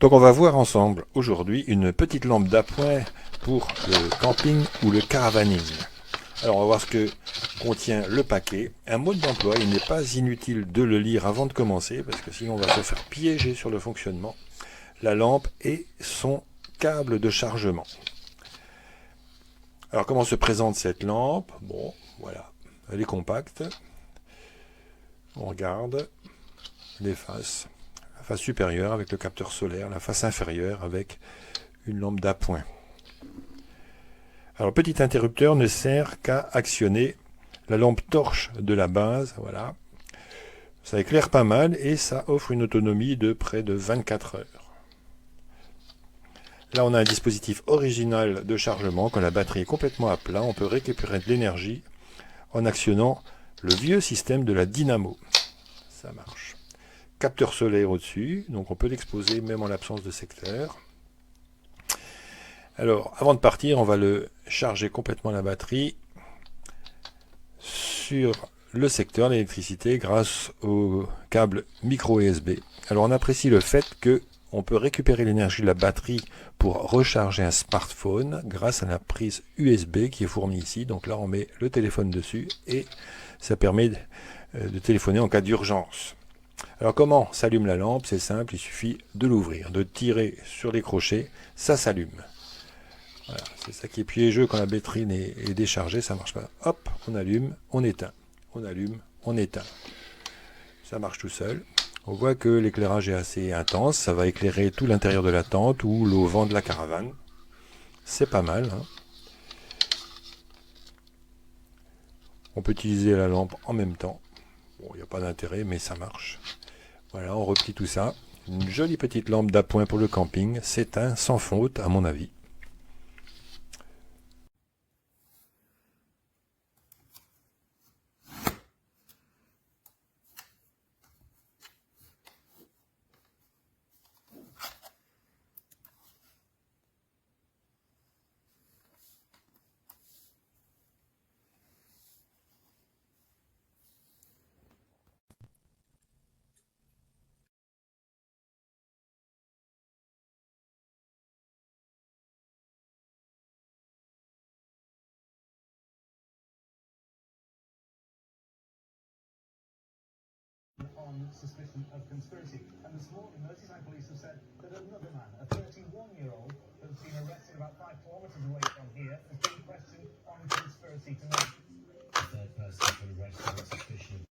Donc on va voir ensemble aujourd'hui une petite lampe d'appoint pour le camping ou le caravaning. Alors on va voir ce que contient le paquet. Un mode d'emploi, il n'est pas inutile de le lire avant de commencer parce que sinon on va se faire piéger sur le fonctionnement. La lampe et son câble de chargement. Alors comment se présente cette lampe? Bon, voilà, elle est compacte. On regarde les faces. La face supérieure avec le capteur solaire, la face inférieure avec une lampe d'appoint. Alors le petit interrupteur ne sert qu'à actionner la lampe torche de la base, voilà. Ça éclaire pas mal et ça offre une autonomie de près de 24 heures. Là on a un dispositif original de chargement. Quand la batterie est complètement à plat, on peut récupérer de l'énergie en actionnant le vieux système de la dynamo. Ça marche. Capteur solaire au-dessus, donc on peut l'exposer même en l'absence de secteur. Alors, avant de partir, on va le charger complètement la batterie sur le secteur d'électricité grâce au câble micro USB. Alors, on apprécie le fait que on peut récupérer l'énergie de la batterie pour recharger un smartphone grâce à la prise USB qui est fournie ici. Donc là, on met le téléphone dessus et ça permet de téléphoner en cas d'urgence. Alors comment s'allume la lampe? C'est simple, il suffit de l'ouvrir, de tirer sur les crochets, ça s'allume. Voilà, c'est ça qui est piégeux quand la batterie est déchargée, ça ne marche pas. Hop, on allume, on éteint, on allume, on éteint. Ça marche tout seul. On voit que l'éclairage est assez intense, ça va éclairer tout l'intérieur de la tente ou l'auvent de la caravane. C'est pas mal, hein. On peut utiliser la lampe en même temps. Bon, il n'y a pas d'intérêt, mais ça marche. Voilà, on replie tout ça. Une jolie petite lampe d'appoint pour le camping. C'est un sans faute, à mon avis. On suspicion of conspiracy. And this morning, Merseyside police have said that another man, a 31-year-old, who's been arrested about 5 kilometres away from here, has been questioned on conspiracy to murder. The third person has been arrested on suspicion of